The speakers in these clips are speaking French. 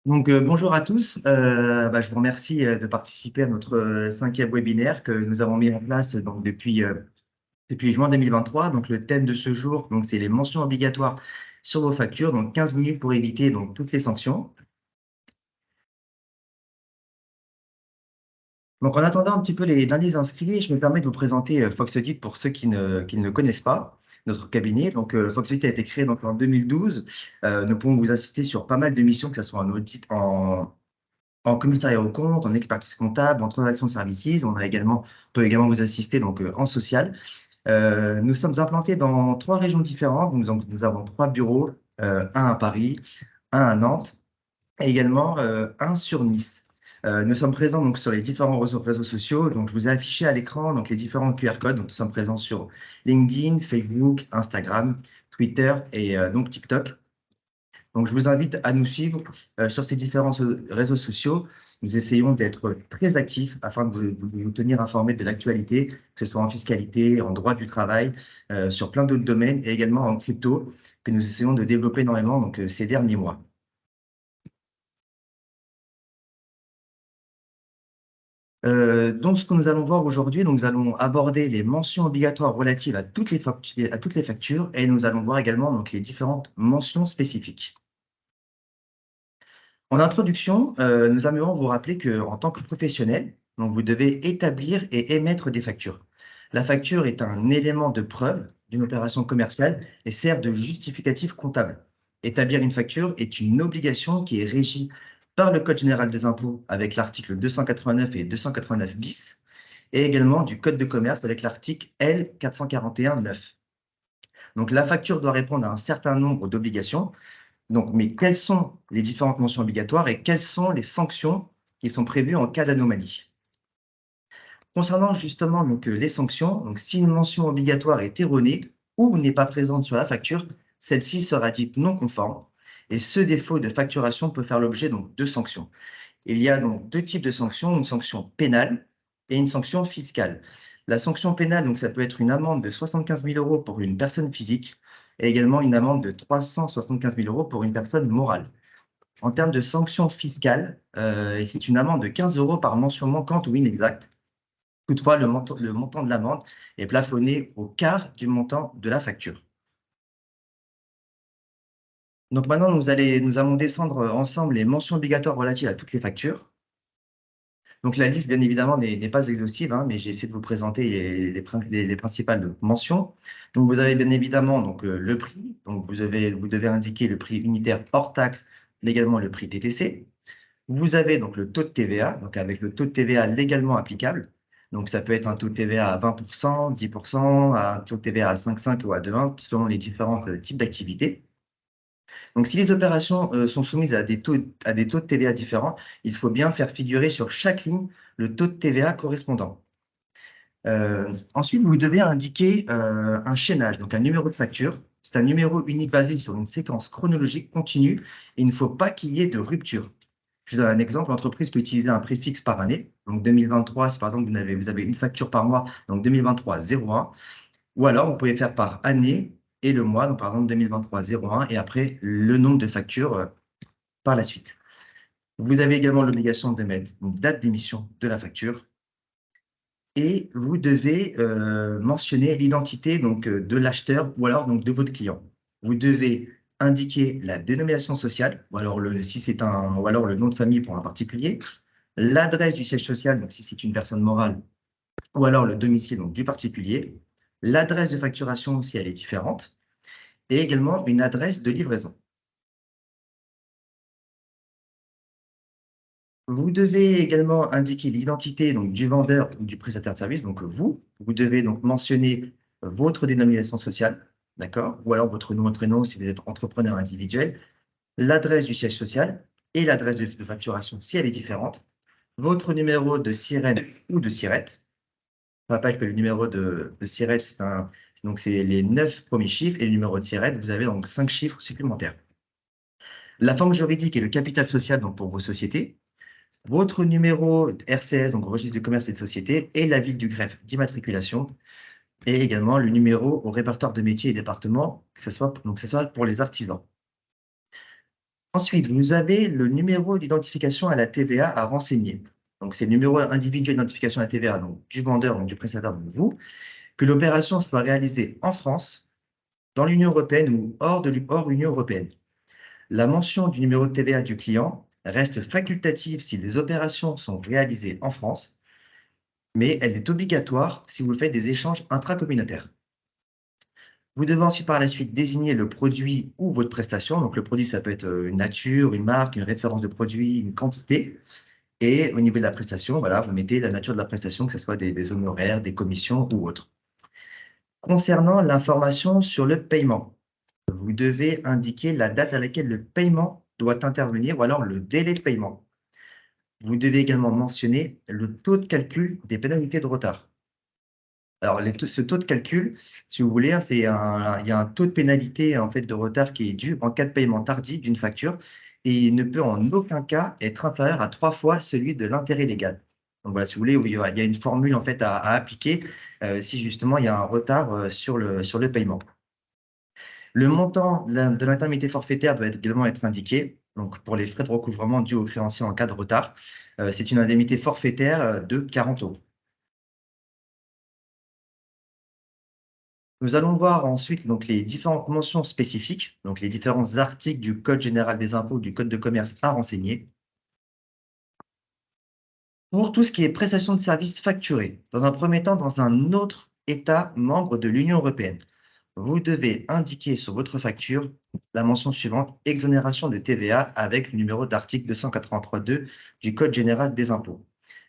Bonjour à tous. Je vous remercie de participer à notre cinquième webinaire que nous avons mis en place depuis juin 2023. Donc, le thème de ce jour, c'est les mentions obligatoires sur vos factures. Donc, 15 minutes pour éviter toutes les sanctions. Donc, en attendant un petit peu les derniers inscrits, je me permets de vous présenter Fox Audit pour ceux qui ne le connaissent pas, notre cabinet. Fox Audit a été créé en 2012. Nous pouvons vous assister sur pas mal de missions, que ce soit en audit, en commissariat aux comptes, en expertise comptable, en transaction services. On peut également vous assister en social. Nous sommes implantés dans 3 régions différentes. Nous avons 3 bureaux, un à Paris, un à Nantes et également un sur Nice. Nous sommes présents sur les différents réseaux sociaux. Donc, je vous ai affiché à l'écran les différents QR codes. Donc, nous sommes présents sur LinkedIn, Facebook, Instagram, Twitter et TikTok. Donc, je vous invite à nous suivre sur ces différents réseaux sociaux. Nous essayons d'être très actifs afin de vous tenir informés de l'actualité, que ce soit en fiscalité, en droit du travail, sur plein d'autres domaines et également en crypto, que nous essayons de développer énormément ces derniers mois. Ce que nous allons voir aujourd'hui, nous allons aborder les mentions obligatoires relatives à toutes les factures et nous allons voir également les différentes mentions spécifiques. En introduction, nous aimerions vous rappeler qu'en tant que professionnel, vous devez établir et émettre des factures. La facture est un élément de preuve d'une opération commerciale et sert de justificatif comptable. Établir une facture est une obligation qui est régie par le Code général des impôts avec l'article 289 et 289 bis et également du Code de commerce avec l'article L441-9. Donc la facture doit répondre à un certain nombre d'obligations. Mais quelles sont les différentes mentions obligatoires et quelles sont les sanctions qui sont prévues en cas d'anomalie? Concernant justement les sanctions, si une mention obligatoire est erronée ou n'est pas présente sur la facture, celle-ci sera dite non conforme et ce défaut de facturation peut faire l'objet de sanctions. Il y a 2 types de sanctions, une sanction pénale et une sanction fiscale. La sanction pénale, ça peut être une amende de 75 000 € pour une personne physique et également une amende de 375 000 € pour une personne morale. En termes de sanctions fiscales, c'est une amende de 15 € par mention manquante ou inexacte. Toutefois, le montant de l'amende est plafonné au quart du montant de la facture. Donc maintenant, nous allons descendre ensemble les mentions obligatoires relatives à toutes les factures. Donc la liste, bien évidemment, n'est pas exhaustive, hein, mais j'ai essayé de vous présenter les principales mentions. Donc vous avez bien évidemment le prix. Donc vous devez indiquer le prix unitaire hors taxe, mais également le prix TTC. Vous avez le taux de TVA, donc avec le taux de TVA légalement applicable. Donc ça peut être un taux de TVA à 20%, 10%, un taux de TVA à 5,5 ou à 2,1 selon les différents types d'activités. Donc, si les opérations sont soumises à des taux de TVA différents, il faut bien faire figurer sur chaque ligne le taux de TVA correspondant. Ensuite, vous devez indiquer un chaînage, donc un numéro de facture. C'est un numéro unique basé sur une séquence chronologique continue et il ne faut pas qu'il y ait de rupture. Je donne un exemple, l'entreprise peut utiliser un préfixe par année. Donc 2023, si par exemple vous avez une facture par mois, donc 2023 01, ou alors vous pouvez faire par année et le mois, donc par exemple 2023 01 et après le nombre de factures par la suite. Vous avez également l'obligation de mettre une date d'émission de la facture et vous devez mentionner l'identité de l'acheteur ou alors de votre client. Vous devez indiquer la dénomination sociale ou alors le nom de famille pour un particulier, l'adresse du siège social, donc si c'est une personne morale, ou alors le domicile du particulier, l'adresse de facturation si elle est différente, et également une adresse de livraison. Vous devez également indiquer l'identité du vendeur ou du prestataire de service, donc vous. Vous devez mentionner votre dénomination sociale, d'accord? Ou alors votre nom et prénom si vous êtes entrepreneur individuel, l'adresse du siège social et l'adresse de facturation si elle est différente, votre numéro de sirène ou de sirette. Je rappelle que le numéro de sirette, c'est les 9 premiers chiffres et le numéro de sirette, vous avez 5 chiffres supplémentaires. La forme juridique et le capital social pour vos sociétés, votre numéro RCS, donc registre de commerce et de société, et la ville du greffe d'immatriculation, et également le numéro au répertoire de métiers et départements, que ce soit pour les artisans. Ensuite, vous avez le numéro d'identification à la TVA à renseigner. Donc, c'est le numéro individuel d'identification à la TVA, donc du vendeur, donc du prestataire, donc vous, que l'opération soit réalisée en France, dans l'Union européenne ou hors Union européenne. La mention du numéro de TVA du client reste facultative si les opérations sont réalisées en France, mais elle est obligatoire si vous faites des échanges intracommunautaires. Vous devez ensuite par la suite désigner le produit ou votre prestation. Donc le produit, ça peut être une nature, une marque, une référence de produit, une quantité. Et au niveau de la prestation, voilà, vous mettez la nature de la prestation, que ce soit des honoraires, des commissions ou autres. Concernant l'information sur le paiement, vous devez indiquer la date à laquelle le paiement doit intervenir ou alors le délai de paiement. Vous devez également mentionner le taux de calcul des pénalités de retard. Alors, ce taux de calcul, si vous voulez, hein, il y a un taux de pénalité en fait, de retard qui est dû en cas de paiement tardif d'une facture et il ne peut en aucun cas être inférieur à 3 fois celui de l'intérêt légal. Donc voilà, si vous voulez, il y a une formule en fait, à appliquer si justement il y a un retard sur le paiement. Le montant de l'indemnité forfaitaire doit également être indiqué. Donc, pour les frais de recouvrement dus au créancier en cas de retard, c'est une indemnité forfaitaire de 40 euros. Nous allons voir ensuite donc, les différentes mentions spécifiques, donc les différents articles du Code général des impôts, du Code de commerce à renseigner. Pour tout ce qui est prestation de services facturés, dans un premier temps, dans un autre État membre de l'Union européenne, vous devez indiquer sur votre facture la mention suivante, exonération de TVA avec le numéro d'article 283.2 du Code général des impôts.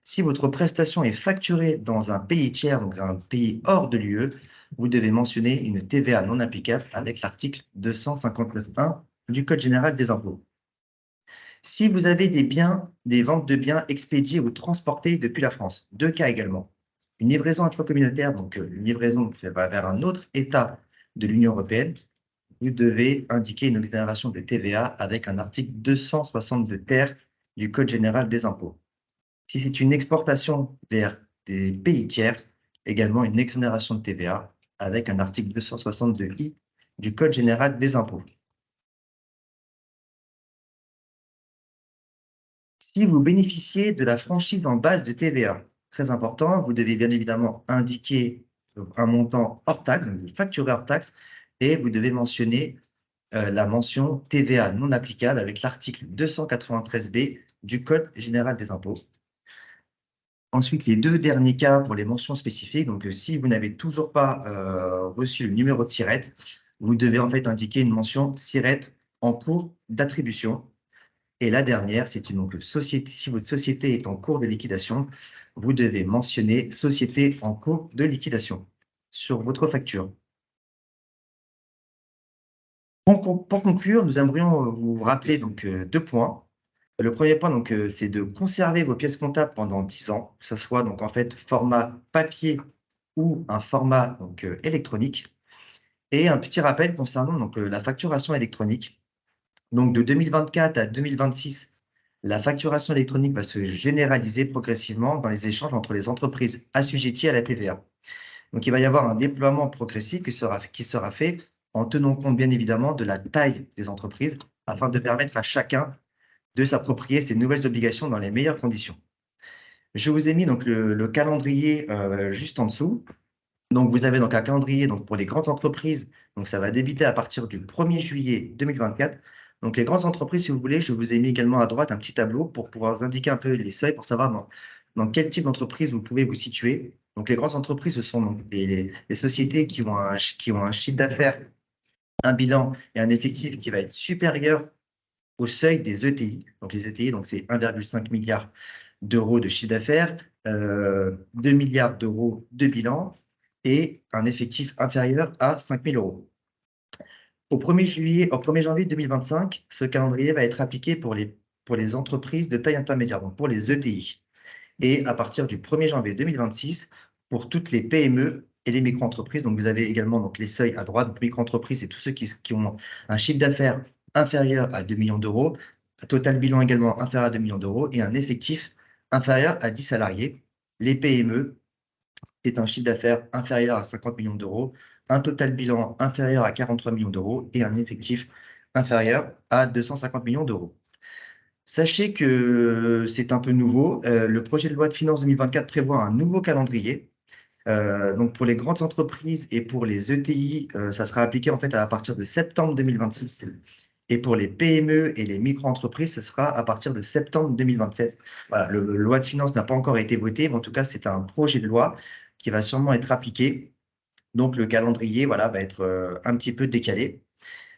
Si votre prestation est facturée dans un pays tiers, donc un pays hors de l'UE, vous devez mentionner une TVA non applicable avec l'article 259.1 du Code général des impôts. Si vous avez des ventes de biens expédiés ou transportés depuis la France, deux cas également. Une livraison intracommunautaire, donc une livraison qui va vers un autre État de l'Union européenne, vous devez indiquer une exonération de TVA avec un article 262 ter du Code général des impôts. Si c'est une exportation vers des pays tiers, également une exonération de TVA avec un article 262i du Code général des impôts. Si vous bénéficiez de la franchise en base de TVA, très important, vous devez bien évidemment indiquer un montant hors taxe, donc vous facturez hors taxe, et vous devez mentionner la mention TVA non applicable avec l'article 293b du Code général des impôts. Ensuite, les deux derniers cas pour les mentions spécifiques. Donc, si vous n'avez toujours pas reçu le numéro de SIRET, vous devez en fait indiquer une mention SIRET en cours d'attribution. Et la dernière, c'est une donc, société. Si votre société est en cours de liquidation, vous devez mentionner société en cours de liquidation sur votre facture. Pour conclure, nous aimerions vous rappeler donc, deux points. Le premier point, donc, c'est de conserver vos pièces comptables pendant 10 ans, que ce soit donc, en fait, format papier ou un format donc, électronique. Et un petit rappel concernant donc, la facturation électronique. Donc, de 2024 à 2026, la facturation électronique va se généraliser progressivement dans les échanges entre les entreprises assujetties à la TVA. Donc, il va y avoir un déploiement progressif qui sera fait en tenant compte, bien évidemment, de la taille des entreprises afin de permettre à chacun de s'approprier ces nouvelles obligations dans les meilleures conditions. Je vous ai mis donc le calendrier juste en dessous. Donc, vous avez donc un calendrier donc, pour les grandes entreprises. Donc, ça va débuter à partir du 1er juillet 2024. Donc, les grandes entreprises, si vous voulez, je vous ai mis également à droite un petit tableau pour pouvoir vous indiquer un peu les seuils pour savoir dans quel type d'entreprise vous pouvez vous situer. Donc, les grandes entreprises, ce sont donc les sociétés qui ont un chiffre d'affaires, un bilan et un effectif qui va être supérieur au seuil des ETI. Donc, les ETI, donc c'est 1,5 milliard d'euros de chiffre d'affaires, 2 milliards d'euros de bilan et un effectif inférieur à 5 000 euros. Au 1er janvier 2025, ce calendrier va être appliqué pour les entreprises de taille intermédiaire, donc pour les ETI. Et à partir du 1er janvier 2026, pour toutes les PME et les micro-entreprises. Donc, vous avez également donc, les seuils à droite, donc micro-entreprises et tous ceux qui ont un chiffre d'affaires inférieur à 2 millions d'euros, un total bilan également inférieur à 2 millions d'euros et un effectif inférieur à 10 salariés. Les PME, c'est un chiffre d'affaires inférieur à 50 millions d'euros, un total bilan inférieur à 43 millions d'euros et un effectif inférieur à 250 millions d'euros. Sachez que c'est un peu nouveau. Le projet de loi de finances 2024 prévoit un nouveau calendrier. Donc pour les grandes entreprises et pour les ETI, ça sera appliqué en fait à partir de septembre 2026. Et pour les PME et les micro-entreprises, ce sera à partir de septembre 2027. Voilà, le loi de finances n'a pas encore été votée, mais en tout cas, c'est un projet de loi qui va sûrement être appliqué. Donc le calendrier, voilà, va être un petit peu décalé.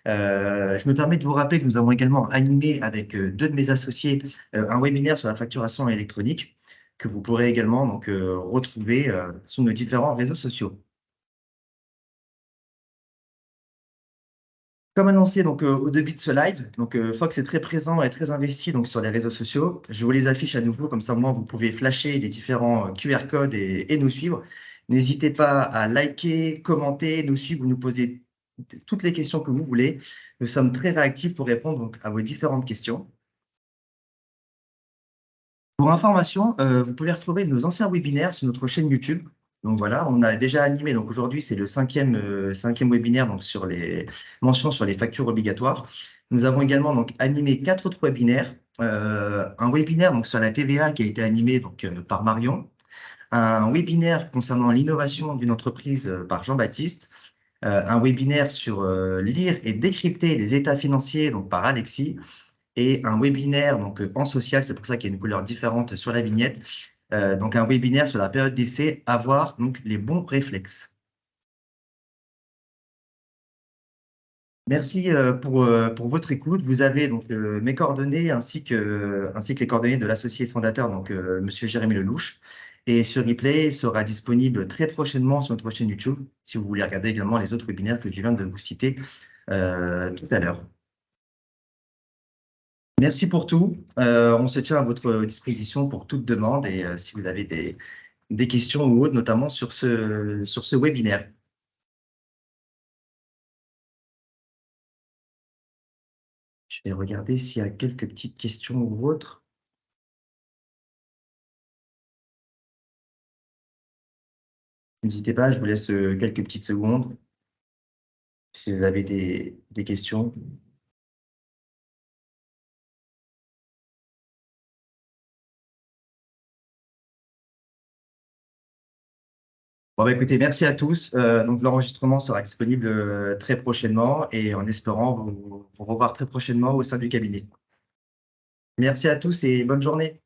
Je me permets de vous rappeler que nous avons également animé avec deux de mes associés un webinaire sur la facturation électronique que vous pourrez également donc, retrouver sur nos différents réseaux sociaux. Comme annoncé donc, au début de ce live, donc, Fox est très présent et très investi donc, sur les réseaux sociaux. Je vous les affiche à nouveau, comme ça, au moins, vous pouvez flasher les différents QR codes et nous suivre. N'hésitez pas à liker, commenter, nous suivre ou nous poser toutes les questions que vous voulez. Nous sommes très réactifs pour répondre donc, à vos différentes questions. Pour information, vous pouvez retrouver nos anciens webinaires sur notre chaîne YouTube. Donc voilà, on a déjà animé, donc aujourd'hui c'est le cinquième webinaire donc sur les mentions sur les factures obligatoires. Nous avons également donc animé 4 autres webinaires. Un webinaire donc sur la TVA qui a été animé donc par Marion, un webinaire concernant l'innovation d'une entreprise par Jean-Baptiste, un webinaire sur lire et décrypter les états financiers donc par Alexis, et un webinaire donc, en social, c'est pour ça qu'il y a une couleur différente sur la vignette. Donc un webinaire sur la période d'essai, avoir donc les bons réflexes. Merci pour votre écoute. Vous avez donc mes coordonnées ainsi que les coordonnées de l'associé fondateur, donc Monsieur Jérémy Lelouch. Et ce replay sera disponible très prochainement sur notre chaîne YouTube, si vous voulez regarder également les autres webinaires que je viens de vous citer tout à l'heure. Merci pour tout. On se tient à votre disposition pour toute demande et si vous avez des questions ou autres, notamment sur ce webinaire. Je vais regarder s'il y a quelques petites questions ou autres. N'hésitez pas, je vous laisse quelques petites secondes si vous avez des questions. Bon, bah, écoutez, merci à tous. Donc, l'enregistrement sera disponible très prochainement et en espérant vous revoir très prochainement au sein du cabinet. Merci à tous et bonne journée.